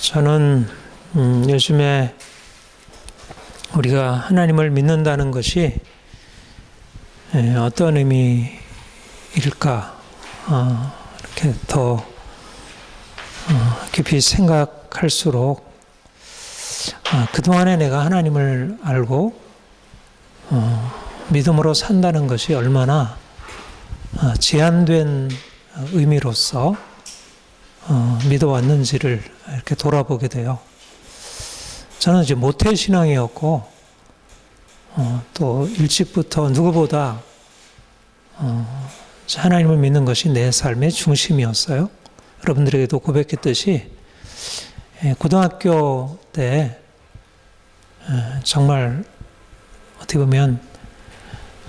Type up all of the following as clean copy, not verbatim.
저는 요즘에 우리가 하나님을 믿는다는 것이 어떤 의미일까 이렇게 더 깊이 생각할수록 그동안에 내가 하나님을 알고 믿음으로 산다는 것이 얼마나 제한된 의미로서 믿어왔는지를 이렇게 돌아보게 돼요. 저는 이제 모태신앙이었고 또 일찍부터 누구보다 하나님을 믿는 것이 내 삶의 중심이었어요. 여러분들에게도 고백했듯이 고등학교 때 정말 어떻게 보면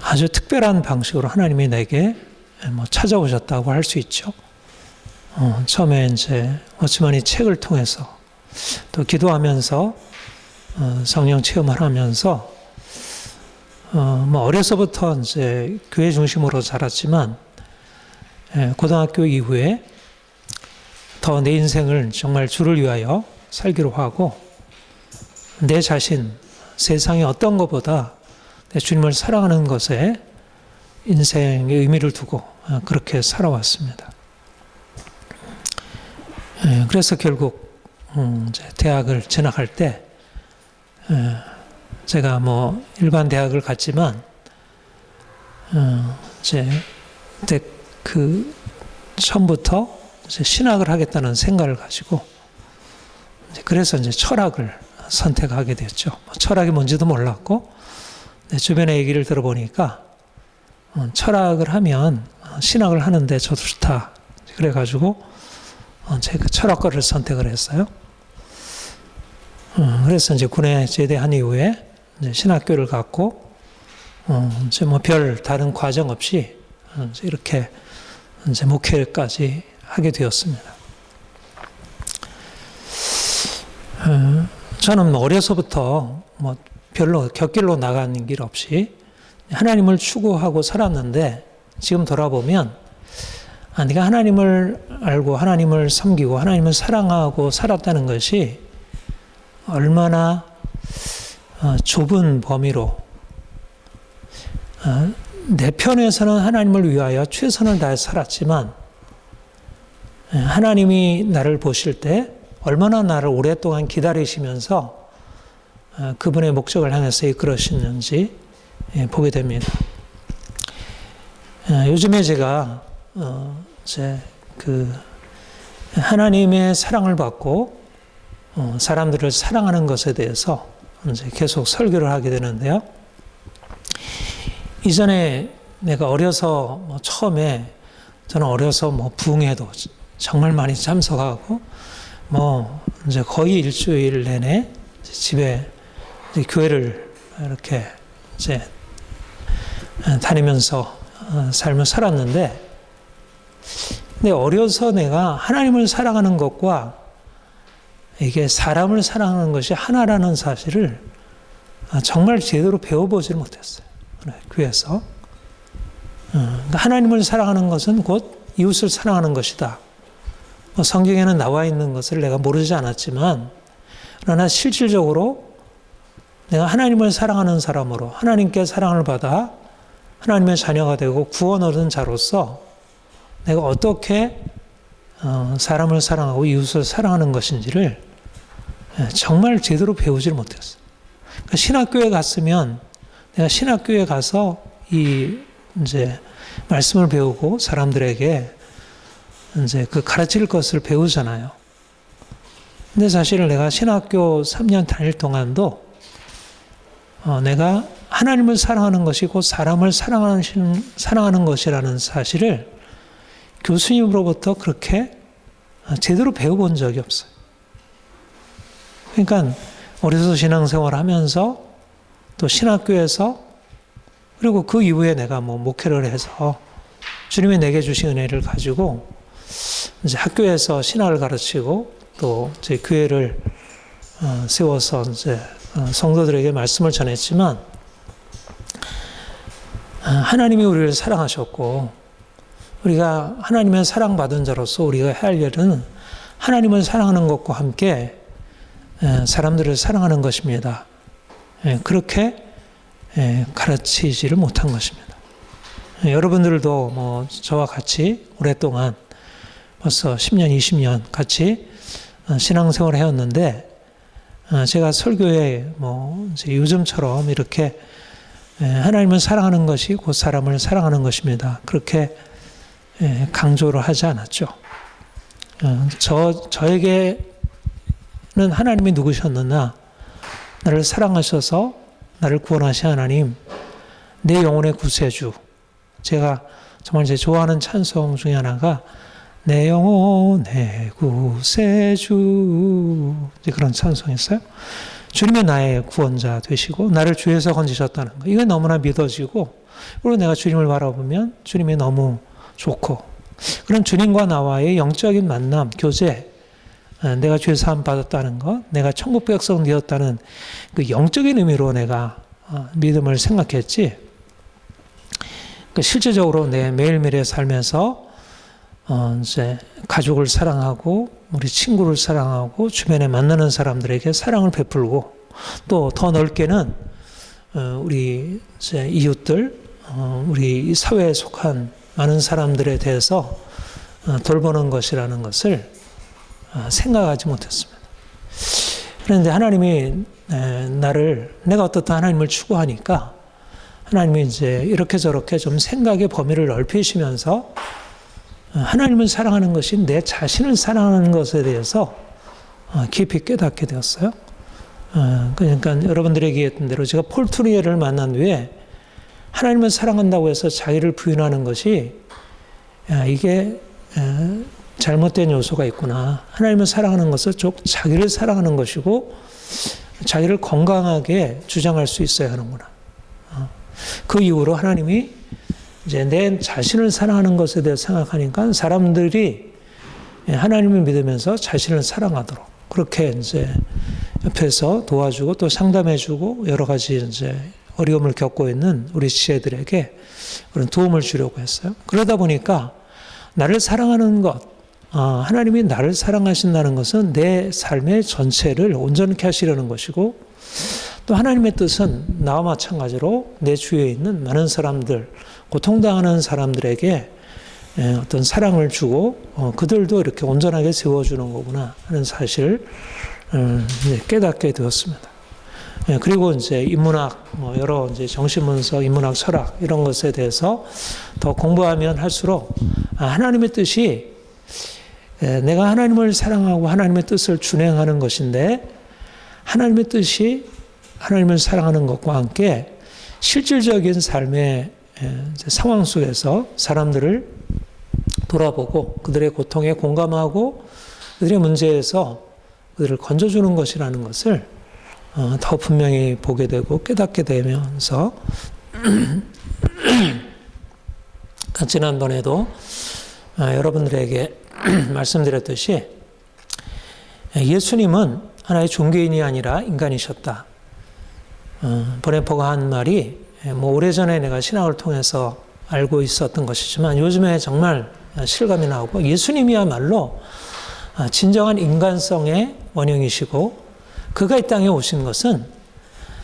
아주 특별한 방식으로 하나님이 내게 찾아오셨다고 할 수 있죠. 처음에 이제 워치만이 책을 통해서 또 기도하면서 성령 체험을 하면서 어려서부터 이제 교회 중심으로 자랐지만 고등학교 이후에 더 내 인생을 정말 주를 위하여 살기로 하고 내 자신, 세상의 어떤 것보다 내 주님을 사랑하는 것에 인생의 의미를 두고 그렇게 살아왔습니다. 그래서 결국 이제 대학을 진학할 때 제가 일반 대학을 갔지만 이제 그때 처음부터 이제 신학을 하겠다는 생각을 가지고 그래서 이제 철학을 선택하게 됐죠. 철학이 뭔지도 몰랐고 내 주변의 얘기를 들어보니까 철학을 하면 신학을 하는데 저도 좋다. 그래가지고 제가 철학과를 선택을 했어요. 그래서 이제 군에 제대한 이후에 이제 신학교를 갔고 이제 별 다른 과정 없이 이렇게 이제 목회까지 하게 되었습니다. 저는 어려서부터 별로 곁길로 나가는 길 없이 하나님을 추구하고 살았는데 지금 돌아보면 내가 하나님을 알고 하나님을 섬기고 하나님을 사랑하고 살았다는 것이 얼마나 좁은 범위로 내 편에서는 하나님을 위하여 최선을 다해 살았지만 하나님이 나를 보실 때 얼마나 나를 오랫동안 기다리시면서 그분의 목적을 향해서 이끌으시는지 보게 됩니다. 요즘에 제가 하나님의 사랑을 받고 사람들을 사랑하는 것에 대해서 이제 계속 설교를 하게 되는데요. 이전에 내가 어려서 처음에 저는 어려서 부흥회도 정말 많이 참석하고 이제 거의 일주일 내내 집에 이제 교회를 이렇게 이제 다니면서 삶을 살았는데 근데 어려서 내가 하나님을 사랑하는 것과 이게 사람을 사랑하는 것이 하나라는 사실을 정말 제대로 배워보지 못했어요. 교회에서. 하나님을 사랑하는 것은 곧 이웃을 사랑하는 것이다. 성경에는 나와 있는 것을 내가 모르지 않았지만 그러나 실질적으로 내가 하나님을 사랑하는 사람으로 하나님께 사랑을 받아 하나님의 자녀가 되고 구원 얻은 자로서 내가 어떻게 사람을 사랑하고 이웃을 사랑하는 것인지를 정말 제대로 배우지를 못했어요. 그러니까 신학교에 갔으면 내가 신학교에 가서 이제 말씀을 배우고 사람들에게 이제 가르칠 것을 배우잖아요. 근데 사실 내가 신학교 3년 다닐 동안도 내가 하나님을 사랑하는 것이 곧 사람을 사랑하는 것이라는 사실을 교수님으로부터 그렇게 제대로 배워본 적이 없어요. 그러니까 어려서 신앙생활을 하면서 또 신학교에서 그리고 그 이후에 내가 목회를 해서 주님이 내게 주신 은혜를 가지고 이제 학교에서 신학을 가르치고 또 이제 교회를 세워서 이제 성도들에게 말씀을 전했지만 하나님이 우리를 사랑하셨고 우리가 하나님의 사랑받은 자로서 우리가 해야 할 일은 하나님을 사랑하는 것과 함께 사람들을 사랑하는 것입니다. 그렇게 가르치지를 못한 것입니다. 여러분들도 뭐 저와 같이 오랫동안 벌써 10년, 20년 같이 신앙생활을 해왔는데 제가 설교에 뭐 이제 요즘처럼 이렇게 하나님을 사랑하는 것이 곧 사람을 사랑하는 것입니다. 그렇게 강조를 하지 않았죠. 저에게는 하나님이 누구셨느냐? 나를 사랑하셔서 나를 구원하신 하나님, 내 영혼의 구세주. 제가 정말 제 좋아하는 찬송 중에 하나가 내 영혼의 구세주, 이제 그런 찬송이었어요. 주님이 나의 구원자 되시고 나를 죄에서 건지셨다는 거, 이게 너무나 믿어지고, 그리고 내가 주님을 바라보면 주님이 너무 좋고, 그런 주님과 나와의 영적인 만남, 교제, 내가 죄 사함 받았다는 것, 내가 천국 백성 되었다는 그 영적인 의미로 내가 믿음을 생각했지, 실제적으로 내 매일매일의 삶에서 이제 가족을 사랑하고 우리 친구를 사랑하고 주변에 만나는 사람들에게 사랑을 베풀고, 또 더 넓게는 우리 이제 이웃들, 우리 사회에 속한 많은 사람들에 대해서 돌보는 것이라는 것을 생각하지 못했습니다. 그런데 하나님이 내가 어떻든 하나님을 추구하니까 하나님이 이제 이렇게 저렇게 좀 생각의 범위를 넓히시면서 하나님을 사랑하는 것이 내 자신을 사랑하는 것에 대해서 깊이 깨닫게 되었어요. 그러니까 여러분들이 얘기했던 대로 제가 폴 트리에를 만난 뒤에 하나님을 사랑한다고 해서 자기를 부인하는 것이 이게 잘못된 요소가 있구나. 하나님을 사랑하는 것은 쭉 자기를 사랑하는 것이고 자기를 건강하게 주장할 수 있어야 하는구나. 그 이후로 하나님이 이제 내 자신을 사랑하는 것에 대해 생각하니까 사람들이 하나님을 믿으면서 자신을 사랑하도록 그렇게 이제 옆에서 도와주고 또 상담해주고 여러 가지 이제 어려움을 겪고 있는 우리 지체들에게 그런 도움을 주려고 했어요. 그러다 보니까 나를 사랑하는 것, 하나님이 나를 사랑하신다는 것은 내 삶의 전체를 온전케 하시려는 것이고, 또 하나님의 뜻은 나와 마찬가지로 내 주위에 있는 많은 사람들, 고통당하는 사람들에게 어떤 사랑을 주고 그들도 이렇게 온전하게 세워주는 거구나 하는 사실을 깨닫게 되었습니다. 그리고 이제 인문학, 여러 이제 정신분석, 인문학, 철학 이런 것에 대해서 더 공부하면 할수록 하나님의 뜻이 내가 하나님을 사랑하고 하나님의 뜻을 준행하는 것인데, 하나님의 뜻이 하나님을 사랑하는 것과 함께 실질적인 삶의 상황 속에서 사람들을 돌아보고 그들의 고통에 공감하고 그들의 문제에서 그들을 건져주는 것이라는 것을 더 분명히 보게 되고 깨닫게 되면서 지난번에도 여러분들에게 말씀드렸듯이 예수님은 하나의 종교인이 아니라 인간이셨다. 보네포가 한 말이 오래전에 내가 신학을 통해서 알고 있었던 것이지만 요즘에 정말 실감이 나오고, 예수님이야말로 진정한 인간성의 원형이시고, 그가 이 땅에 오신 것은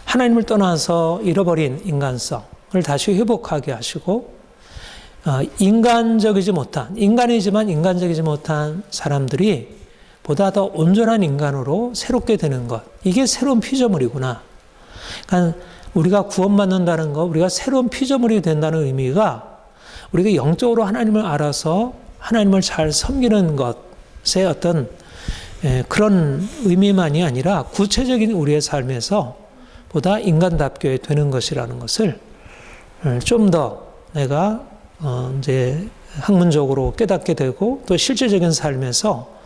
하나님을 떠나서 잃어버린 인간성을 다시 회복하게 하시고, 인간이지만 인간적이지 못한 사람들이 보다 더 온전한 인간으로 새롭게 되는 것, 이게 새로운 피조물이구나. 그러니까 우리가 구원받는다는 것, 우리가 새로운 피조물이 된다는 의미가 우리가 영적으로 하나님을 알아서 하나님을 잘 섬기는 것의 어떤 그런 의미만이 아니라 구체적인 우리의 삶에서 보다 인간답게 되는 것이라는 것을 좀 더 내가 이제 학문적으로 깨닫게 되고, 또 실제적인 삶에서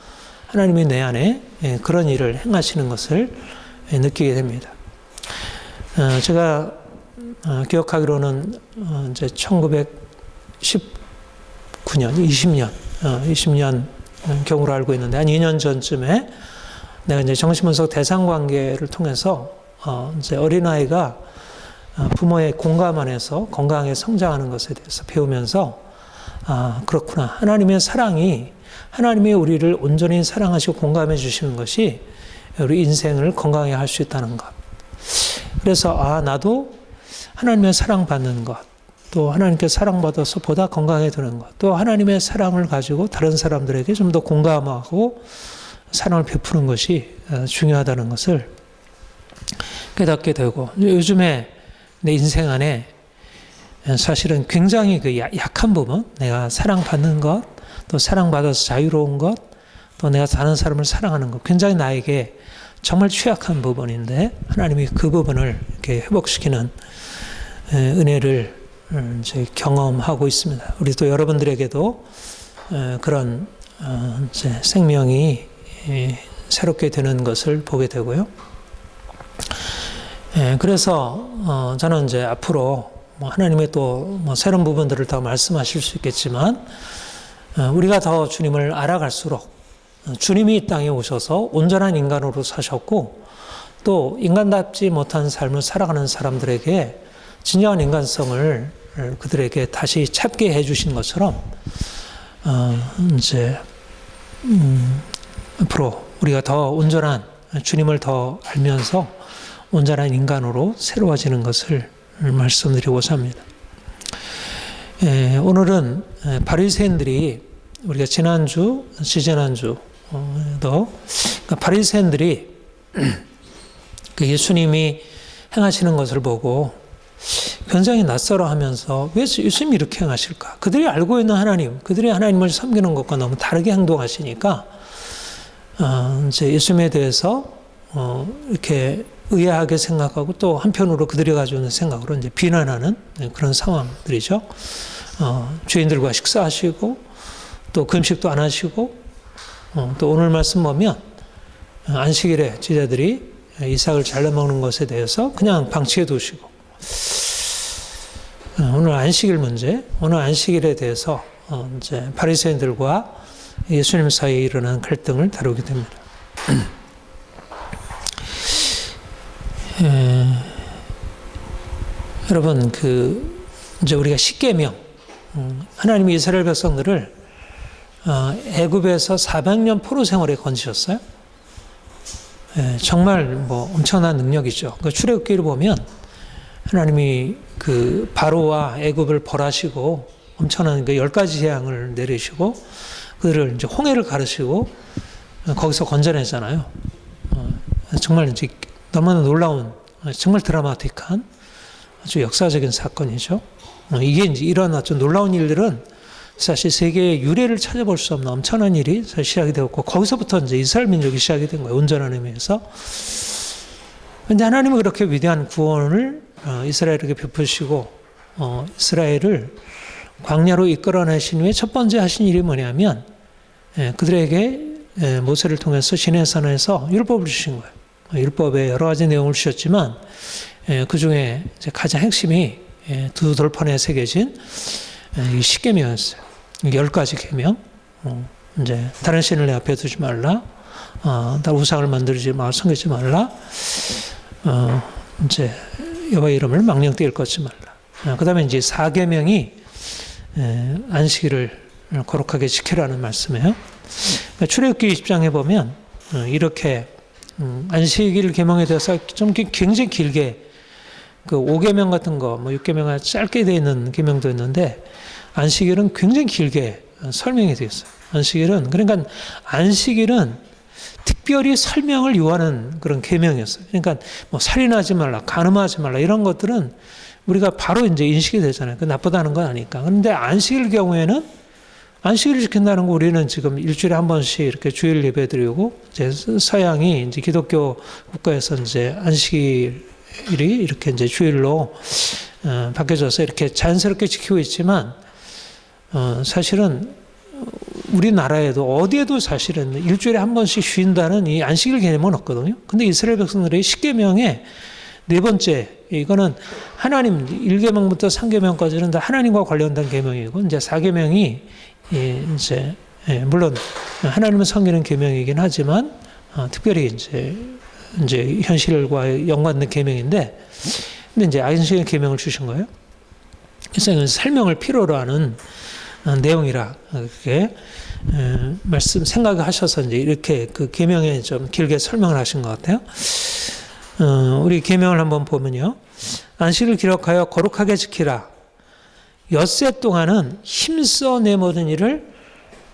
하나님이 내 안에 그런 일을 행하시는 것을 느끼게 됩니다. 제가 기억하기로는 이제 1919년, 20년 경우로 알고 있는데, 한 2년 전쯤에 내가 이제 정신분석 대상관계를 통해서 이제 어린아이가 부모의 공감 안에서 건강하게 성장하는 것에 대해서 배우면서, 그렇구나. 하나님의 사랑이 하나님이 우리를 온전히 사랑하시고 공감해 주시는 것이 우리 인생을 건강하게 할 수 있다는 것. 그래서 나도 하나님의 사랑받는 것, 또 하나님께 사랑받아서 보다 건강해지는 것, 또 하나님의 사랑을 가지고 다른 사람들에게 좀 더 공감하고 사랑을 베푸는 것이 중요하다는 것을 깨닫게 되고, 요즘에 내 인생 안에 사실은 굉장히 그 약한 부분, 내가 사랑받는 것, 또 사랑받아서 자유로운 것, 또 내가 다른 사람을 사랑하는 것, 굉장히 나에게 정말 취약한 부분인데 하나님이 그 부분을 이렇게 회복시키는 은혜를 이제 경험하고 있습니다. 우리 또 여러분들에게도 그런 이제 생명이 새롭게 되는 것을 보게 되고요. 그래서 저는 이제 앞으로 하나님의 또 새로운 부분들을 더 말씀하실 수 있겠지만, 우리가 더 주님을 알아갈수록 주님이 이 땅에 오셔서 온전한 인간으로 사셨고, 또 인간답지 못한 삶을 살아가는 사람들에게 진정한 인간성을 그들에게 다시 찾게 해주신 것처럼, 이제 앞으로 우리가 더 온전한 주님을 더 알면서 온전한 인간으로 새로워지는 것을 말씀드리고자 합니다. 오늘은 바리새인들이, 우리가 지난주, 지지난주도 바리새인들이 그 예수님이 행하시는 것을 보고 굉장히 낯설어하면서 왜 예수님이 이렇게 행하실까? 그들이 알고 있는 하나님, 그들이 하나님을 섬기는 것과 너무 다르게 행동하시니까 이제 예수님에 대해서 이렇게 의아하게 생각하고, 또 한편으로 그들이 가지고 있는 생각으로 이제 비난하는 그런 상황들이죠. 죄인들과 식사하시고, 또 금식도 안 하시고, 또 오늘 말씀 보면 안식일에 제자들이 이삭을 잘라 먹는 것에 대해서 그냥 방치해 두시고, 오늘 안식일 문제, 오늘 안식일에 대해서 이제 바리새인들과 예수님 사이에 일어난 갈등을 다루게 됩니다. 여러분, 이제 우리가 십계명, 하나님이 이스라엘 백성들을 애굽에서 400년 포로 생활에 건지셨어요. 정말 엄청난 능력이죠. 그 출애굽기를 보면 하나님이 그 바로와 애굽을 벌하시고 엄청난 그 10가지 재앙을 내리시고 그들을 이제 홍해를 가르시고 거기서 건져내잖아요. 정말 이제 너무나 놀라운, 정말 드라마틱한 아주 역사적인 사건이죠. 이게 이제 이런 아주 놀라운 일들은 사실 세계의 유례를 찾아볼 수 없는 엄청난 일이 시작이 되었고, 거기서부터 이제 이스라엘 민족이 시작이 된 거예요. 온전한 의미에서. 그런데 하나님은 그렇게 위대한 구원을 이스라엘에게 베푸시고, 이스라엘을 광야로 이끌어내신 후에 첫 번째 하신 일이 뭐냐면, 그들에게 모세를 통해서 시내산에서 율법을 주신 거예요. 율법에 여러 가지 내용을 주셨지만, 그 중에 가장 핵심이 두 돌판에 새겨진 이 십계명이었어요. 10가지 계명. 이제 다른 신을 내 앞에 두지 말라. 다른 우상을 만들지 말라. 섬기지 말라. 이제 여호와의 이름을 망령되이 일컫지 말라. 그다음에 이제 4계명이 안식일을 거룩하게 지키라는 말씀이에요. 그러니까 출애굽기 20장에 보면 이렇게 안식일 계명에 대해서 좀 굉장히 길게 그 5계명 같은 거, 6계명이 짧게 되어 있는 계명도 있는데, 안식일은 굉장히 길게 설명이 되어 있어요. 그러니까 안식일은 특별히 설명을 요하는 그런 계명이었어요. 그러니까 살인하지 말라, 간음하지 말라 이런 것들은 우리가 바로 이제 인식이 되잖아요. 그 나쁘다는 건 아니까. 그런데 안식일 경우에는 안식일을 지킨다는 거, 우리는 지금 일주일에 한 번씩 이렇게 주일 예배 드리고, 이제 서양이 이제 기독교 국가에서 이제 안식일이 이렇게 이제 주일로 바뀌어져서 이렇게 자연스럽게 지키고 있지만, 사실은 우리나라에도 어디에도 사실은 일주일에 한 번씩 쉰다는 이 안식일 개념은 없거든요. 근데 이스라엘 백성들의 십계명의 네 번째, 이거는 하나님 1계명부터 3계명까지는 다 하나님과 관련된 계명이고, 이제 4계명이 이제 물론 하나님을 섬기는 계명이긴 하지만 특별히 이제 현실과 연관된 계명인데, 근데 이제 안식일 계명을 주신 거예요. 그래서 설명을 필요로 하는 내용이라 그렇게 생각하셔서 이제 이렇게 그 계명에 좀 길게 설명을 하신 것 같아요. 우리 계명을 한번 보면요. 안식을 기록하여 거룩하게 지키라. 엿새 동안은 힘써 내 모든 일을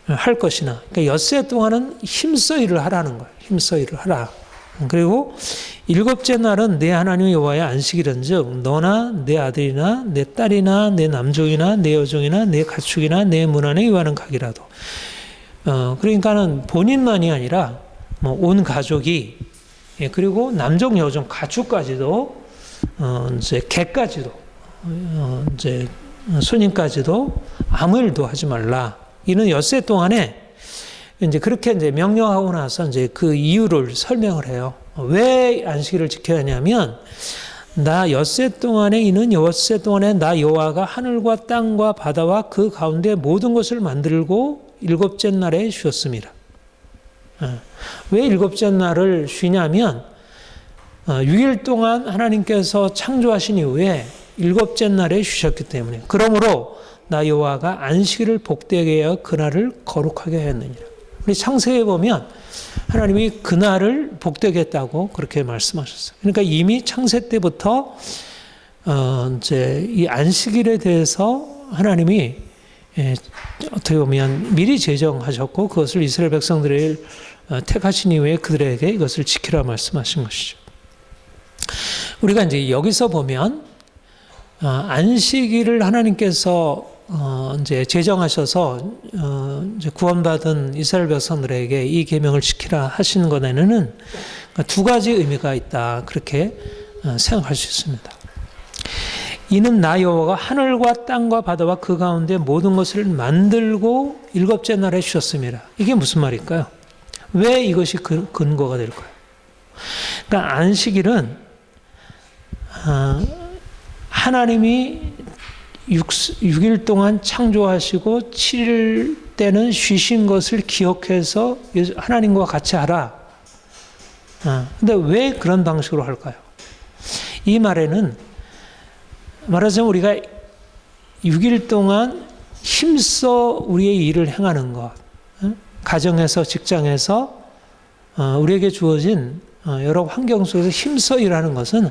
할 것이나, 그러니까 엿새 동안은 힘써 일을 하라는 거예요. 힘써 일을 하라. 그리고 일곱째 날은 내 하나님 여호와의 안식일은즉 너나 내 아들이나 내 딸이나 내 남종이나 내 여종이나 내 가축이나 내 문 안에 이와는 각이라도. 그러니까는 본인만이 아니라 뭐 온 가족이, 그리고 남종 여종 가축까지도, 이제 개까지도, 이제 손님까지도 아무 일도 하지 말라. 이는 엿새 동안에 이제 그렇게 이제 명령하고 나서 이제 그 이유를 설명을 해요. 왜 안식일을 지켜야 하냐면, 나 엿새 동안에 이는 엿새 동안에 나 여호와가 하늘과 땅과 바다와 그 가운데 모든 것을 만들고 일곱째 날에 쉬었습니다. 왜 일곱째 날을 쉬냐면 6일 동안 하나님께서 창조하신 이후에 일곱째 날에 쉬셨기 때문에, 그러므로 나 여호와가 안식일을 복되게 하여 그날을 거룩하게 하였느니라. 우리 창세기에 보면 하나님이 그날을 복되게 했다고 그렇게 말씀하셨어요. 그러니까 이미 창세 때부터 이제 이 안식일에 대해서 하나님이 어떻게 보면 미리 제정하셨고, 그것을 이스라엘 백성들을 택하신 이후에 그들에게 이것을 지키라 말씀하신 것이죠. 우리가 이제 여기서 보면 안식일을 하나님께서 이제 제정하셔서 이제 구원받은 이스라엘 백성들에게 이 계명을 지키라 하시는 것에는 두 가지 의미가 있다, 그렇게 생각할 수 있습니다. 이는 나 여호와가 하늘과 땅과 바다와 그 가운데 모든 것을 만들고 일곱째 날에 쉬었습니다. 이게 무슨 말일까요? 왜 이것이 근거가 될까요? 그러니까 안식일은 하나님이 6일 동안 창조하시고 7일 때는 쉬신 것을 기억해서 하나님과 같이 하라. 근데 왜 그런 방식으로 할까요? 이 말에는 말하자면 우리가 6일 동안 힘써 우리의 일을 행하는 것, 가정에서 직장에서 우리에게 주어진 여러 환경 속에서 힘써 일하는 것은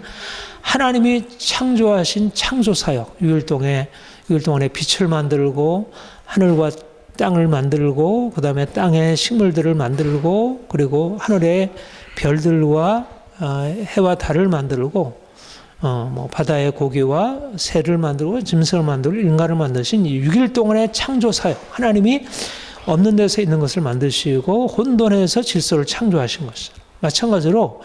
하나님이 창조하신 창조사역, 6일 동안에 빛을 만들고 하늘과 땅을 만들고, 그 다음에 땅의 식물들을 만들고, 그리고 하늘의 별들과 해와 달을 만들고, 뭐 바다의 고기와 새를 만들고 짐승을 만들고 인간을 만드신 6일 동안의 창조사역, 하나님이 없는 데서 있는 것을 만드시고 혼돈에서 질서를 창조하신 것이죠. 마찬가지로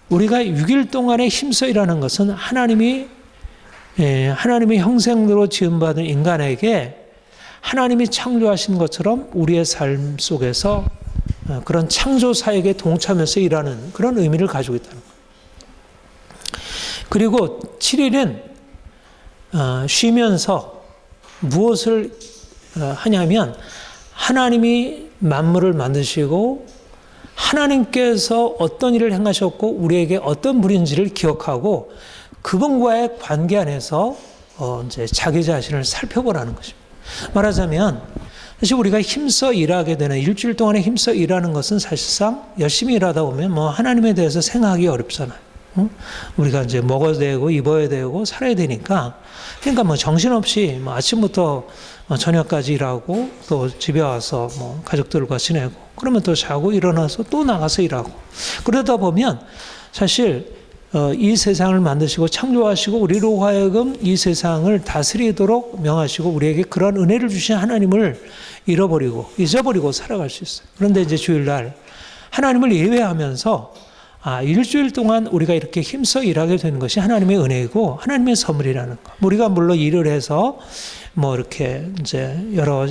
우리가 6일 동안에 힘써 일하는 것은 하나님의 형상대로 지음받은 인간에게 하나님이 창조하신 것처럼 우리의 삶 속에서 그런 창조사역에 동참해서 일하는 그런 의미를 가지고 있다는 거예요. 그리고 7일은 쉬면서 무엇을 하냐면, 하나님이 만물을 만드시고 하나님께서 어떤 일을 행하셨고 우리에게 어떤 분인지를 기억하고 그분과의 관계 안에서 이제 자기 자신을 살펴보라는 것입니다. 말하자면 사실 우리가 힘써 일하게 되는, 일주일 동안에 힘써 일하는 것은 사실상 열심히 일하다 보면 뭐 하나님에 대해서 생각하기 어렵잖아요. 우리가 이제 먹어야 되고 입어야 되고 살아야 되니까, 그러니까 뭐 정신없이 뭐 아침부터 저녁까지 일하고 또 집에 와서 뭐 가족들과 지내고, 그러면 또 자고 일어나서 또 나가서 일하고, 그러다 보면 사실 이 세상을 만드시고 창조하시고 우리로 하여금 이 세상을 다스리도록 명하시고 우리에게 그런 은혜를 주신 하나님을 잊어버리고 살아갈 수 있어요. 그런데 이제 주일날 하나님을 예배하면서 일주일 동안 우리가 이렇게 힘써 일하게 되는 것이 하나님의 은혜이고 하나님의 선물이라는 것. 우리가 물론 일을 해서 뭐 이렇게 이제 여러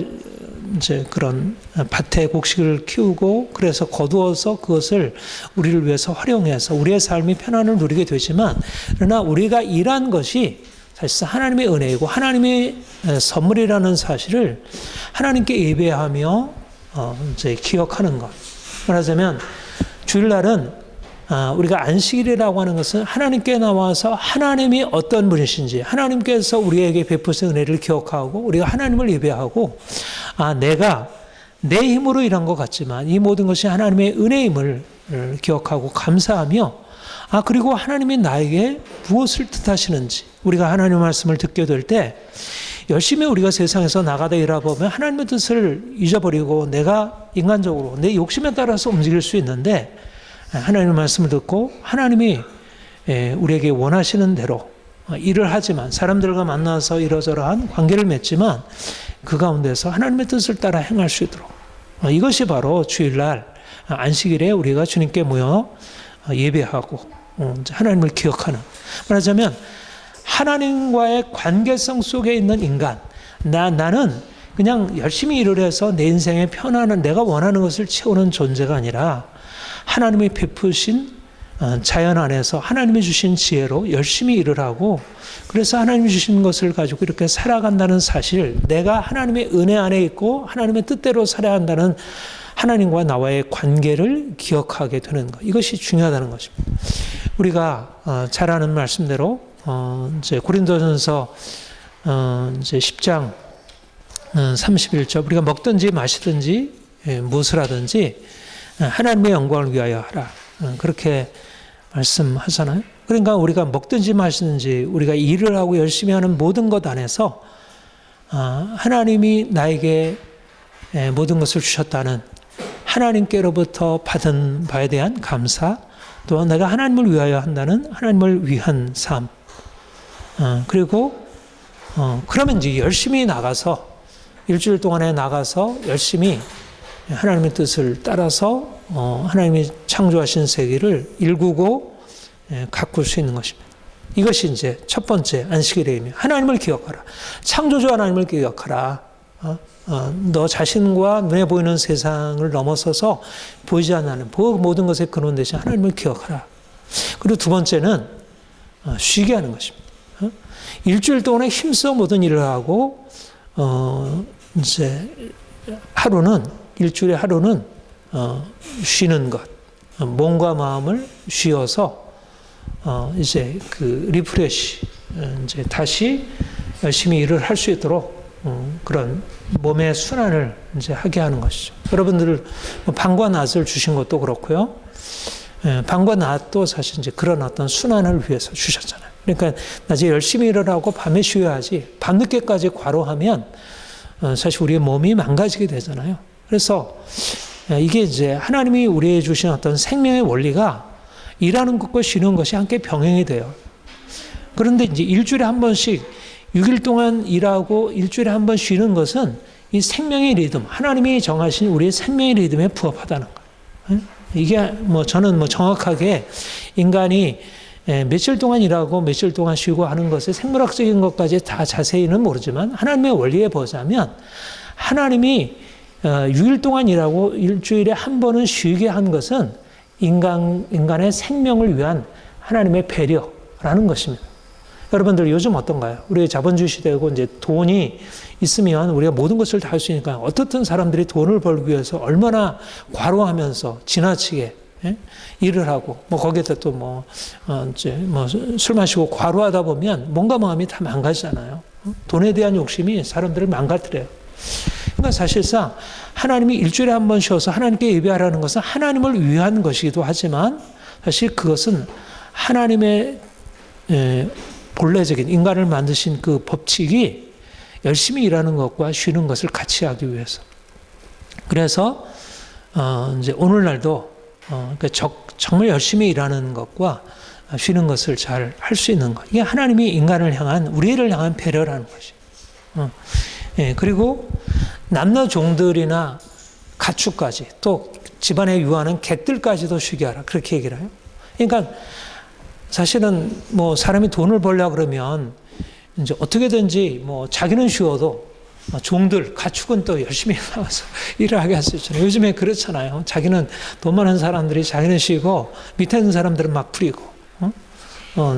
이제 그런 밭에 곡식을 키우고 그래서 거두어서 그것을 우리를 위해서 활용해서 우리의 삶이 편안을 누리게 되지만, 그러나 우리가 일한 것이 사실상 하나님의 은혜이고 하나님의 선물이라는 사실을 하나님께 예배하며 이제 기억하는 것. 말하자면 주일날은 우리가 안식일이라고 하는 것은 하나님께 나와서 하나님이 어떤 분이신지 하나님께서 우리에게 베푸신 은혜를 기억하고 우리가 하나님을 예배하고 내가 내 힘으로 일한 것 같지만 이 모든 것이 하나님의 은혜임을 기억하고 감사하며 그리고 하나님이 나에게 무엇을 뜻하시는지 우리가 하나님의 말씀을 듣게 될 때 열심히 우리가 세상에서 나가다 일하보면 하나님의 뜻을 잊어버리고 내가 인간적으로 내 욕심에 따라서 움직일 수 있는데 하나님의 말씀을 듣고 하나님이 우리에게 원하시는 대로 일을 하지만 사람들과 만나서 이러저러한 관계를 맺지만 그 가운데서 하나님의 뜻을 따라 행할 수 있도록 이것이 바로 주일날 안식일에 우리가 주님께 모여 예배하고 하나님을 기억하는 말하자면 하나님과의 관계성 속에 있는 인간 나는 그냥 열심히 일을 해서 내 인생의 편안한 내가 원하는 것을 채우는 존재가 아니라 하나님이 베푸신 자연 안에서 하나님이 주신 지혜로 열심히 일을 하고 그래서 하나님이 주신 것을 가지고 이렇게 살아간다는 사실 내가 하나님의 은혜 안에 있고 하나님의 뜻대로 살아야 한다는 하나님과 나와의 관계를 기억하게 되는 것 이것이 중요하다는 것입니다. 우리가 잘 아는 말씀대로 이제 고린도전서 이제 10장 31절 우리가 먹든지 마시든지 무엇을 하든지 하나님의 영광을 위하여 하라 그렇게 말씀하잖아요. 그러니까 우리가 먹든지 마시든지 우리가 일을 하고 열심히 하는 모든 것 안에서 하나님이 나에게 모든 것을 주셨다는 하나님께로부터 받은 바에 대한 감사 또한 내가 하나님을 위하여 한다는 하나님을 위한 삶 그리고 그러면 이제 열심히 나가서 일주일 동안에 나가서 열심히 하나님의 뜻을 따라서 하나님이 창조하신 세계를 일구고 가꿀 수 있는 것입니다. 이것이 이제 첫 번째 안식일의 의미. 하나님을 기억하라. 창조주 하나님을 기억하라. 너 자신과 눈에 보이는 세상을 넘어서서 보이지 않는 그 모든 것의 근원 대신 하나님을 기억하라. 그리고 두 번째는 쉬게 하는 것입니다. 일주일 동안에 힘써 모든 일을 하고 이제 일주일에 하루는 쉬는 것, 몸과 마음을 쉬어서 이제 그 리프레시 이제 다시 열심히 일을 할 수 있도록 그런 몸의 순환을 이제 하게 하는 것이죠. 여러분들 밤과 낮을 주신 것도 그렇고요. 밤과 낮도 사실 이제 그런 어떤 순환을 위해서 주셨잖아요. 그러니까 낮에 열심히 일을 하고 밤에 쉬어야지 밤늦게까지 과로하면 사실 우리의 몸이 망가지게 되잖아요. 그래서 이게 이제 하나님이 우리에게 주신 어떤 생명의 원리가 일하는 것과 쉬는 것이 함께 병행이 돼요. 그런데 이제 일주일에 한 번씩 6일 동안 일하고 일주일에 한 번 쉬는 것은 이 생명의 리듬, 하나님이 정하신 우리의 생명의 리듬에 부합하다는 거예요. 이게 저는 정확하게 인간이 며칠 동안 일하고 며칠 동안 쉬고 하는 것의 생물학적인 것까지 다 자세히는 모르지만 하나님의 원리에 보자면 하나님이 6일 동안 일하고 일주일에 한 번은 쉬게 한 것은 인간의 생명을 위한 하나님의 배려라는 것입니다. 여러분들 요즘 어떤가요? 우리 자본주의 시대고 이제 돈이 있으면 우리가 모든 것을 다 할 수 있으니까 어떻든 사람들이 돈을 벌기 위해서 얼마나 과로하면서 지나치게 일을 하고 거기에다 또 술 마시고 과로하다 보면 몸과 마음이 다 망가지잖아요. 돈에 대한 욕심이 사람들을 망가뜨려요. 그러니까 사실상 하나님이 일주일에 한 번 쉬어서 하나님께 예배하라는 것은 하나님을 위한 것이기도 하지만 사실 그것은 하나님의 본래적인 인간을 만드신 그 법칙이 열심히 일하는 것과 쉬는 것을 같이 하기 위해서. 그래서 이제 오늘날도 그러니까 정말 열심히 일하는 것과 쉬는 것을 잘 할 수 있는 것. 이게 하나님이 인간을 향한 우리를 향한 배려라는 것이. 그리고 남녀 종들이나 가축까지 또 집안에 유하는 객들까지도 쉬게 하라. 그렇게 얘기를 해요. 그러니까 사실은 사람이 돈을 벌려고 그러면 이제 어떻게든지 자기는 쉬어도 종들, 가축은 또 열심히 나와서 일을 하게 할 수 있잖아요. 요즘에 그렇잖아요. 자기는 돈 많은 사람들이 자기는 쉬고 밑에 있는 사람들은 막 부리고,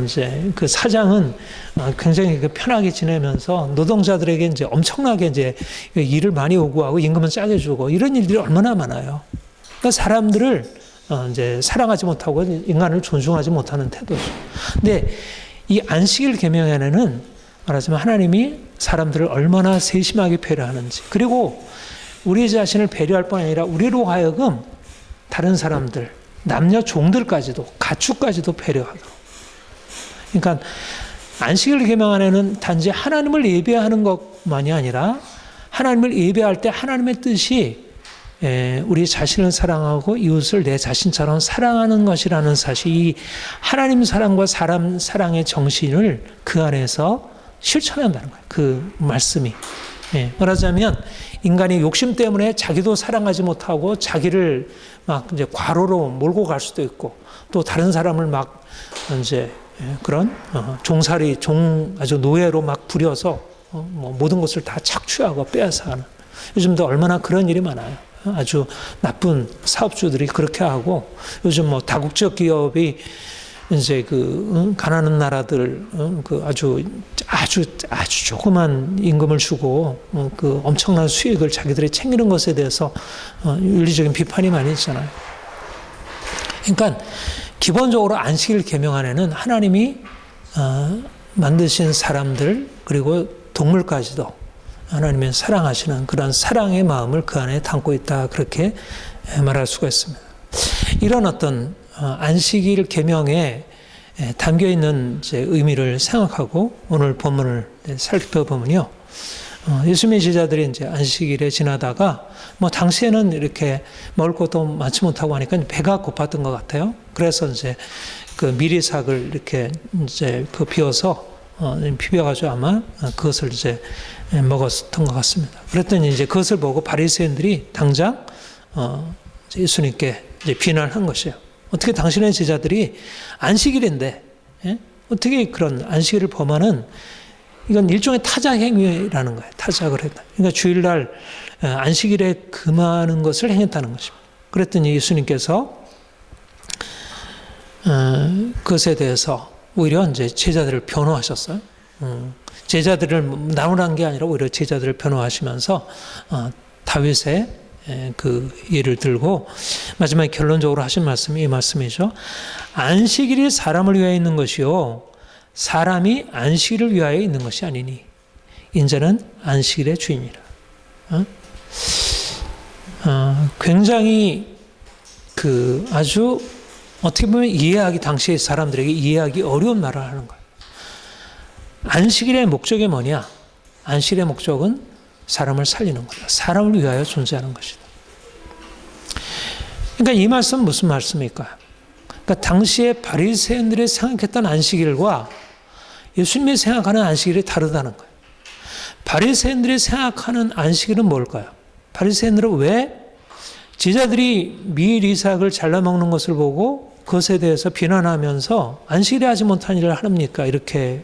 이제 그 사장은 굉장히 편하게 지내면서 노동자들에게 이제 엄청나게 이제 일을 많이 요구하고 임금은 싸게 주고 이런 일들이 얼마나 많아요. 그러니까 사람들을 이제 사랑하지 못하고 인간을 존중하지 못하는 태도죠. 근데 이 안식일 계명에는 말하자면 하나님이 사람들을 얼마나 세심하게 배려하는지, 그리고 우리 자신을 배려할 뿐 아니라 우리로 하여금 다른 사람들, 남녀 종들까지도, 가축까지도 배려하도록. 그러니까 안식일 계명 안에는 단지 하나님을 예배하는 것만이 아니라 하나님을 예배할 때 하나님의 뜻이 우리 자신을 사랑하고 이웃을 내 자신처럼 사랑하는 것이라는 사실, 이 하나님 사랑과 사람 사랑의 정신을 그 안에서 실천한다는 거예요. 그 말씀이. 말하자면 인간이 욕심 때문에 자기도 사랑하지 못하고 자기를 막 이제 과로로 몰고 갈 수도 있고, 또 다른 사람을 막 이제 그런 종살이, 아주 노예로 막 부려서 뭐 모든 것을 다 착취하고 빼앗아가는, 요즘도 얼마나 그런 일이 많아요. 아주 나쁜 사업주들이 그렇게 하고, 요즘 뭐 다국적 기업이 이제 그 가난한 나라들 그 아주 조그만 임금을 주고 그 엄청난 수익을 자기들이 챙기는 것에 대해서 윤리적인 비판이 많이 있잖아요. 그러니까 기본적으로 안식일 계명 안에는 하나님이 만드신 사람들, 그리고 동물까지도 하나님의 사랑하시는 그런 사랑의 마음을 그 안에 담고 있다, 그렇게 말할 수가 있습니다. 이런 어떤 안식일 계명에 담겨 있는 이제 의미를 생각하고 오늘 본문을 살펴보면요, 예수님의 제자들이 이제 안식일에 지나다가 뭐 당시에는 이렇게 먹을 것도 많지 못하고 하니까 배가 고팠던 것 같아요. 그래서 이제 그 미리삭을 이렇게 이제 그 비워서 비벼가지고 아마 그것을 이제 먹었던 것 같습니다. 그랬더니 이제 그것을 보고 바리새인들이 당장 예수님께 이제 비난한 것이에요. 어떻게 당신의 제자들이 안식일인데, 어떻게 그런 안식일을 범하는, 이건 일종의 타작 행위라는 거예요. 타작을 했다. 그러니까 주일날 안식일에 금하는 것을 행했다는 것입니다. 그랬더니 예수님께서 그것에 대해서 오히려 이제 제자들을 변호하셨어요. 제자들을 나누라는 게 아니라 오히려 제자들을 변호하시면서 다윗의 그 예를 들고 마지막에 결론적으로 하신 말씀이 이 말씀이죠. 안식일이 사람을 위하여 있는 것이요 사람이 안식일을 위하여 있는 것이 아니니 인자는 안식일의 주인이라. 굉장히 그 아주 어떻게 보면 이해하기, 당시의 사람들에게 이해하기 어려운 말을 하는 거예요. 안식일의 목적이 뭐냐? 안식일의 목적은 사람을 살리는 거다. 사람을 위하여 존재하는 것이다. 그러니까 이 말씀은 무슨 말씀일까요? 그러니까 당시에 바리새인들이 생각했던 안식일과 예수님이 생각하는 안식일이 다르다는 거예요. 바리새인들이 생각하는 안식일은 뭘까요? 바리새인들은 왜 제자들이 밀 이삭을 잘라 먹는 것을 보고 그것에 대해서 비난하면서 안식일에 하지 못한 일을 하렵니까? 이렇게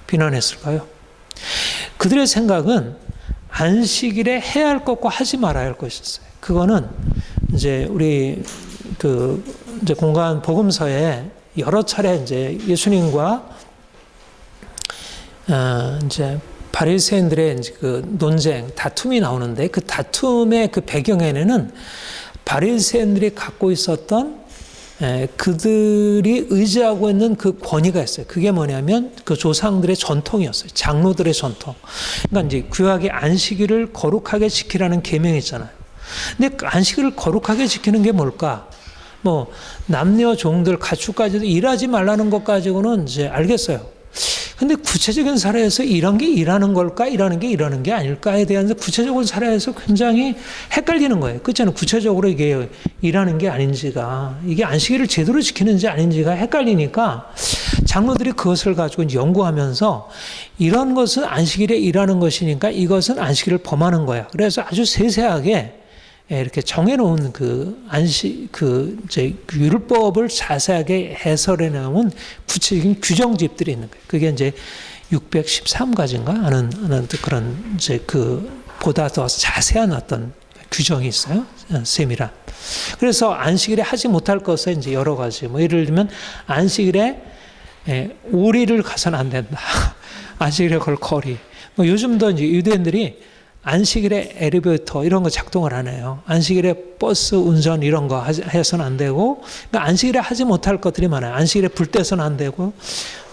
비난했을까요? 그들의 생각은 안식일에 해야 할 것과 하지 말아야 할 것이었어요. 그거는 이제 우리 그 이제 공간 복음서에 여러 차례 이제 예수님과 이제 바리새인들의 이제 그 논쟁, 다툼이 나오는데 그 다툼의 그 배경에는 바리새인들이 갖고 있었던 그들이 의지하고 있는 그 권위가 있어요. 그게 뭐냐면 그 조상들의 전통이었어요. 장로들의 전통. 그러니까 이제 구약의 안식일을 거룩하게 지키라는 계명이 있잖아요. 근데 안식일을 거룩하게 지키는 게 뭘까? 뭐 남녀 종들 가축까지도 일하지 말라는 것 가지고는 이제 알겠어요. 근데 구체적인 사례에서 이런 게 일하는 걸까? 일하는 게 일하는 게 아닐까에 대한 구체적인 사례에서 굉장히 헷갈리는 거예요. 그렇잖아요. 구체적으로 이게 일하는 게 아닌지가, 이게 안식일을 제대로 지키는지 아닌지가 헷갈리니까 장로들이 그것을 가지고 연구하면서 이런 것은 안식일에 일하는 것이니까 이것은 안식일을 범하는 거야. 그래서 아주 세세하게 이렇게 정해놓은 그 이제 율법을 자세하게 해설해 놓은 구체적인 규정집들이 있는 거예요. 그게 이제 613가지인가 하는 그런 이제 그 보다 더 자세한 어떤 규정이 있어요. 세밀한. 그래서 안식일에 하지 못할 것은 이제 여러 가지. 뭐 예를 들면 안식일에 오리를 가서는 안 된다. 안식일에 걸 거리. 뭐 요즘도 이제 유대인들이 안식일에 엘리베이터 이런 거 작동을 하네요. 안식일에 버스 운전 이런 거 해서는 안 되고, 그러니까 안식일에 하지 못할 것들이 많아요. 안식일에 불 떼서는 안 되고,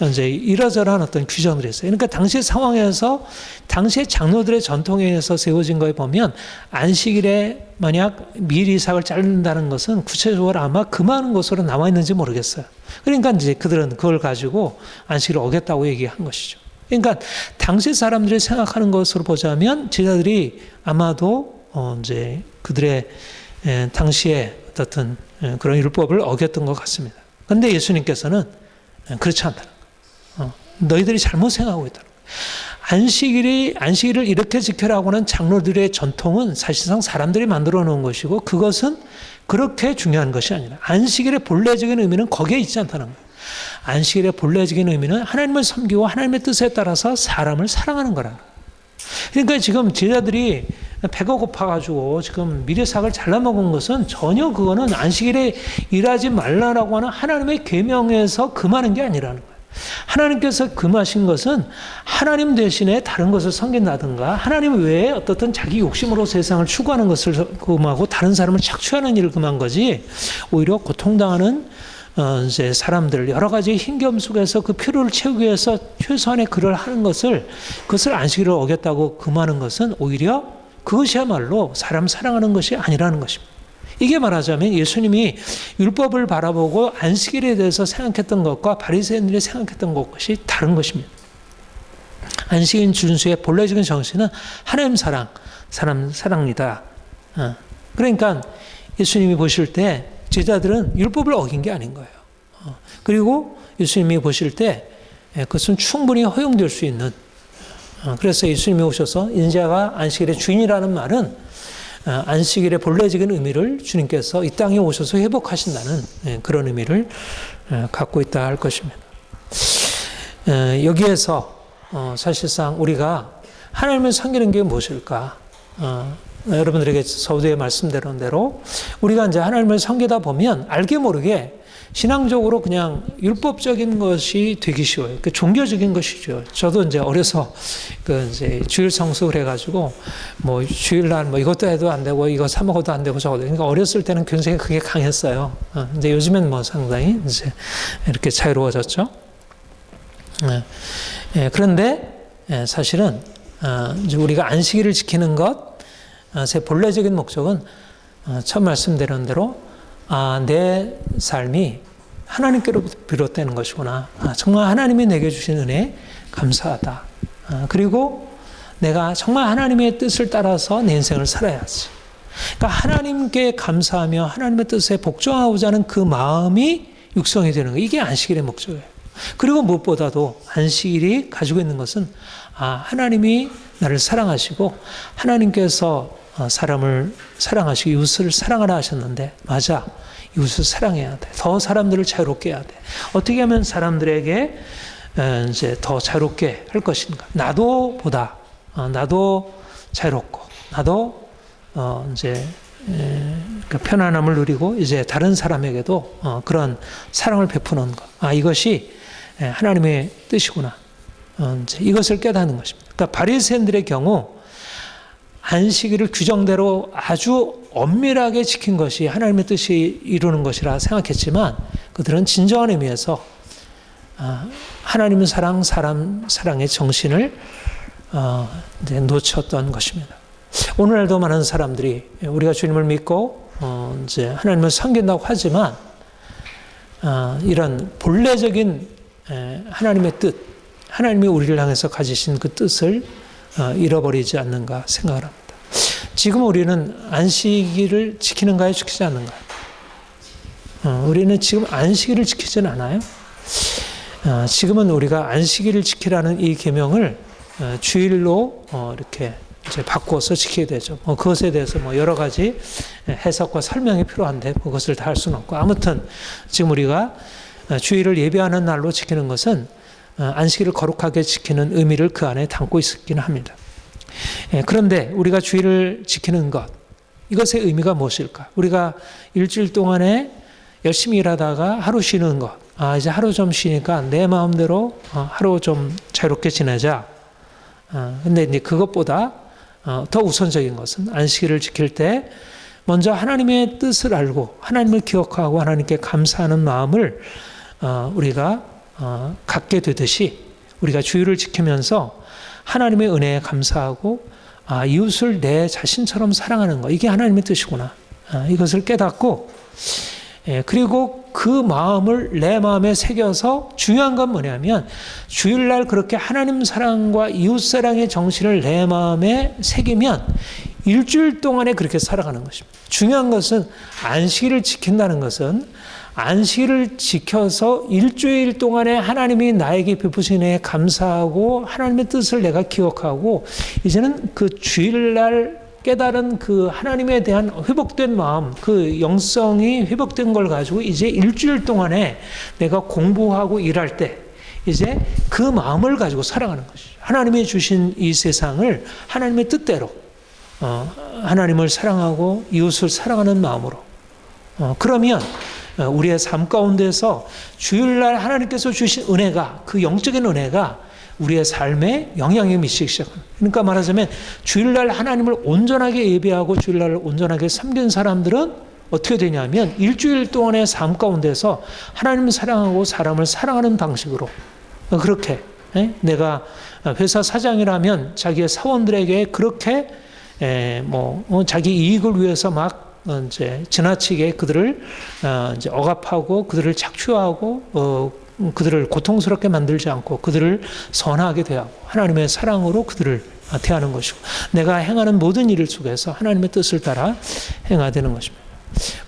이제 이러저러한 어떤 규정들이 있어요. 그러니까 당시 상황에서 당시의 장로들의 전통에 의해서 세워진 거에 보면 안식일에 만약 밀이삭을 자른다는 것은 구체적으로 아마 금하는 것으로 나와 있는지 모르겠어요. 그러니까 이제 그들은 그걸 가지고 안식일을 어겼다고 얘기한 것이죠. 그러니까 당시 사람들이 생각하는 것으로 보자면 제자들이 아마도 이제 그들의 당시에 어떤 그런 율법을 어겼던 것 같습니다. 그런데 예수님께서는 그렇지 않다는 거예요. 너희들이 잘못 생각하고 있다는 거예요. 안식일을 이렇게 지켜라고 하는 장로들의 전통은 사실상 사람들이 만들어 놓은 것이고 그것은 그렇게 중요한 것이 아니라 안식일의 본래적인 의미는 거기에 있지 않다는 거예요. 안식일의 본래적인 의미는 하나님을 섬기고 하나님의 뜻에 따라서 사람을 사랑하는 거라는 거예요. 그러니까 지금 제자들이 배가 고파가지고 지금 미리삭을 잘라먹은 것은 전혀 그거는 안식일에 일하지 말라라고 하는 하나님의 계명에서 금하는 게 아니라는 거예요. 하나님께서 금하신 것은 하나님 대신에 다른 것을 섬긴다든가 하나님 외에 어떻든 자기 욕심으로 세상을 추구하는 것을 금하고 다른 사람을 착취하는 일을 금한 거지 오히려 고통당하는 이제 사람들 여러 가지 힘겨움 속에서 그 필요를 채우기 위해서 최소한의 그를 하는 그것을 안식일을 어겼다고 금하는 것은 오히려 그것이야말로 사람 사랑하는 것이 아니라는 것입니다. 이게 말하자면 예수님이 율법을 바라보고 안식일에 대해서 생각했던 것과 바리새인들이 생각했던 것이 다른 것입니다. 안식일 준수의 본래적인 정신은 하나님 사랑, 사람 사랑이다. 그러니까 예수님이 보실 때 제자들은 율법을 어긴 게 아닌 거예요. 그리고 예수님이 보실 때 그것은 충분히 허용될 수 있는 그래서 예수님이 오셔서 인자가 안식일의 주인이라는 말은 안식일의 본래적인 의미를 주님께서 이 땅에 오셔서 회복하신다는 그런 의미를 갖고 있다 할 것입니다. 여기에서 사실상 우리가 하나님을 섬기는 게 무엇일까? 여러분들에게 서두에 말씀드린 대로 우리가 이제 하나님을 섬기다 보면 알게 모르게 신앙적으로 그냥 율법적인 것이 되기 쉬워요. 그 종교적인 것이죠. 저도 이제 어려서 그 이제 주일 성수를 해가지고 뭐 주일날 뭐 이것도 해도 안 되고 이거 사 먹어도 안 되고 저것도 그러니까 어렸을 때는 굉장히 그게 강했어요. 근데 요즘엔 뭐 상당히 이제 이렇게 자유로워졌죠. 그런데 사실은 이제 우리가 안식일을 지키는 것 제 본래적인 목적은 처음 말씀드린 대로 내 삶이 하나님께로 비롯되는 것이구나. 정말 하나님이 내게 주신 은혜 감사하다. 그리고 내가 정말 하나님의 뜻을 따라서 내 인생을 살아야지. 그러니까 하나님께 감사하며 하나님의 뜻에 복종하고자 하는 그 마음이 육성이 되는 거예요. 이게 안식일의 목적이에요. 그리고 무엇보다도 안식일이 가지고 있는 것은 하나님이 나를 사랑하시고 하나님께서 사람을 사랑하시고 이웃을 사랑하라 하셨는데 맞아. 이웃을 사랑해야 돼. 더 사람들을 자유롭게 해야 돼. 어떻게 하면 사람들에게 이제 더 자유롭게 할 것인가? 나도 자유롭고 나도 이제 그 편안함을 누리고 이제 다른 사람에게도 그런 사랑을 베푸는 것. 이것이 하나님의 뜻이구나. 이제 이것을 깨닫는 것입니다. 그러니까 바리새인들의 경우 안식일을 규정대로 아주 엄밀하게 지킨 것이 하나님의 뜻이 이루는 것이라 생각했지만 그들은 진정한 의미에서 하나님의 사랑, 사람 사랑의 정신을 이제 놓쳤던 것입니다. 오늘날도 많은 사람들이 우리가 주님을 믿고 이제 하나님을 섬긴다고 하지만 이런 본래적인 하나님의 뜻, 하나님이 우리를 향해서 가지신 그 뜻을 잃어버리지 않는가 생각을 합니다. 지금 우리는 안식일을 지키는가요? 지키지 않는가요? 우리는 지금 안식일을 지키지는 않아요. 지금은 우리가 안식일을 지키라는 이 계명을 주일로 이렇게 이제 바꿔서 지키게 되죠. 그것에 대해서 여러 가지 해석과 설명이 필요한데 그것을 다 할 수는 없고 아무튼 지금 우리가 주일을 예배하는 날로 지키는 것은 안식일을 거룩하게 지키는 의미를 그 안에 담고 있기는 합니다. 그런데 우리가 주일을 지키는 것, 이것의 의미가 무엇일까? 우리가 일주일 동안에 열심히 일하다가 하루 쉬는 것, 이제 하루 좀 쉬니까 내 마음대로 하루 좀 자유롭게 지내자. 근데 이제 그것보다 더 우선적인 것은 안식일을 지킬 때 먼저 하나님의 뜻을 알고 하나님을 기억하고 하나님께 감사하는 마음을 우리가 갖게 되듯이 우리가 주일을 지키면서 하나님의 은혜에 감사하고 이웃을 내 자신처럼 사랑하는 것, 이게 하나님의 뜻이구나. 이것을 깨닫고 그리고 그 마음을 내 마음에 새겨서 중요한 건 뭐냐면 주일날 그렇게 하나님 사랑과 이웃 사랑의 정신을 내 마음에 새기면 일주일 동안에 그렇게 살아가는 것입니다. 중요한 것은 안식일을 지킨다는 것은 안식일을 지켜서 일주일 동안에 하나님이 나에게 베푸신 은혜에 감사하고 하나님의 뜻을 내가 기억하고 이제는 그 주일날 깨달은 그 하나님에 대한 회복된 마음, 그 영성이 회복된 걸 가지고 이제 일주일 동안에 내가 공부하고 일할 때 이제 그 마음을 가지고 살아가는 것이죠. 하나님이 주신 이 세상을 하나님의 뜻대로 하나님을 사랑하고 이웃을 사랑하는 마음으로 그러면 우리의 삶 가운데서 주일날 하나님께서 주신 은혜가 그 영적인 은혜가 우리의 삶에 영향을 미치기 시작합니다. 그러니까 말하자면 주일날 하나님을 온전하게 예배하고 주일날을 온전하게 섬긴 사람들은 어떻게 되냐면 일주일 동안의 삶 가운데서 하나님을 사랑하고 사람을 사랑하는 방식으로 그렇게 내가 회사 사장이라면 자기의 사원들에게 그렇게 자기 이익을 위해서 막 이제 지나치게 그들을 이제 억압하고 그들을 착취하고 그들을 고통스럽게 만들지 않고 그들을 선하게 대하고 하나님의 사랑으로 그들을 대하는 것이고 내가 행하는 모든 일 속에서 하나님의 뜻을 따라 행하야 되는 것입니다.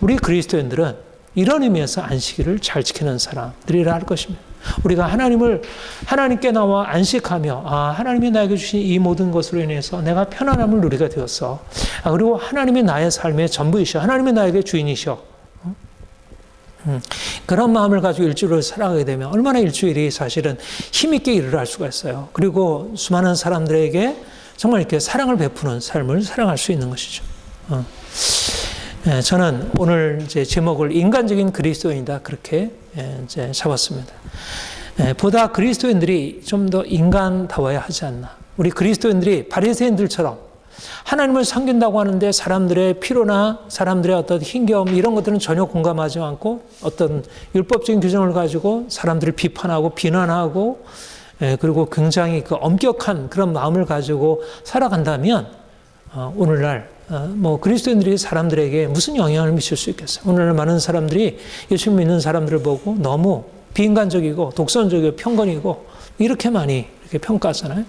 우리 그리스도인들은 이런 의미에서 안식일을 잘 지키는 사람들이라 할 것입니다. 우리가 하나님께 나와 안식하며 하나님이 나에게 주신 이 모든 것으로 인해서 내가 편안함을 누리게 되었어. 그리고 하나님이 나의 삶의 전부이셔. 하나님이 나에게 주인이셔. 그런 마음을 가지고 일주일을 살아가게 되면 얼마나 일주일이 사실은 힘있게 일을 할 수가 있어요. 그리고 수많은 사람들에게 정말 이렇게 사랑을 베푸는 삶을 살아갈 수 있는 것이죠. 저는 오늘 이제 제목을 인간적인 그리스도인이다 그렇게 이제 잡았습니다. 보다 그리스도인들이 좀 더 인간다워야 하지 않나. 우리 그리스도인들이 바리새인들처럼 하나님을 섬긴다고 하는데 사람들의 필요나 사람들의 어떤 힘겨움 이런 것들은 전혀 공감하지 않고 어떤 율법적인 규정을 가지고 사람들을 비판하고 비난하고 그리고 굉장히 그 엄격한 그런 마음을 가지고 살아간다면 오늘날 그리스도인들이 사람들에게 무슨 영향을 미칠 수 있겠어요? 오늘날 많은 사람들이 예수 믿는 사람들을 보고 너무 비인간적이고 독선적이고 편견이고 이렇게 많이 이렇게 평가하잖아요.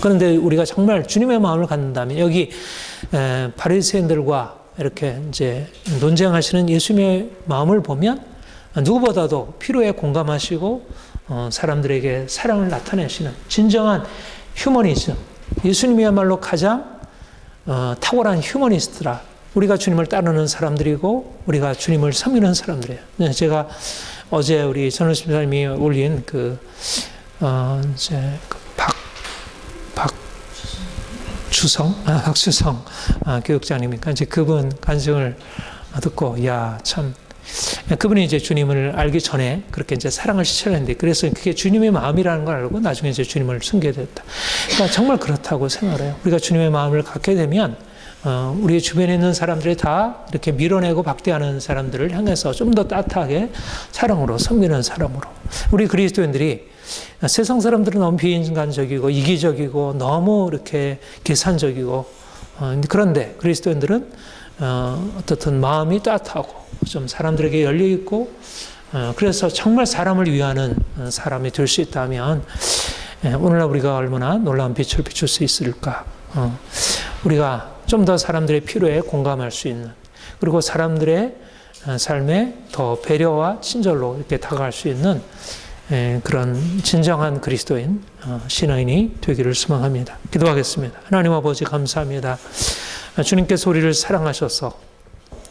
그런데 우리가 정말 주님의 마음을 갖는다면 여기 바리새인들과 이렇게 이제 논쟁하시는 예수님의 마음을 보면 누구보다도 필요에 공감하시고 사람들에게 사랑을 나타내시는 진정한 휴머니즘. 예수님이야말로 가장 탁월한 휴머니스트라. 우리가 주님을 따르는 사람들이고 우리가 주님을 섬기는 사람들이에요. 제가 어제 우리 전우수 집사님이 올린 박주성 교육장님이니까 이제 그분 간증을 듣고 참 그분이 이제 주님을 알기 전에 그렇게 이제 사랑을 실천했는데 그래서 그게 주님의 마음이라는 걸 알고 나중에 이제 주님을 섬기게 됐다. 그러니까 정말 그렇다고 생각을 해요. 우리가 주님의 마음을 갖게 되면 우리 주변에 있는 사람들이 다 이렇게 밀어내고 박대하는 사람들을 향해서 좀 더 따뜻하게 사랑으로 섬기는 사람으로 우리 그리스도인들이 세상 사람들은 너무 비인간적이고 이기적이고 너무 이렇게 계산적이고 그런데 그리스도인들은 어떻든 마음이 따뜻하고 좀 사람들에게 열려있고 그래서 정말 사람을 위하는 사람이 될 수 있다면 오늘날 우리가 얼마나 놀라운 빛을 비출 수 있을까. 우리가 좀 더 사람들의 필요에 공감할 수 있는 그리고 사람들의 삶에 더 배려와 친절로 이렇게 다가갈 수 있는 그런 진정한 그리스도인 신앙인이 되기를 소망합니다. 기도하겠습니다. 하나님 아버지 감사합니다. 주님께서 우리를 사랑하셔서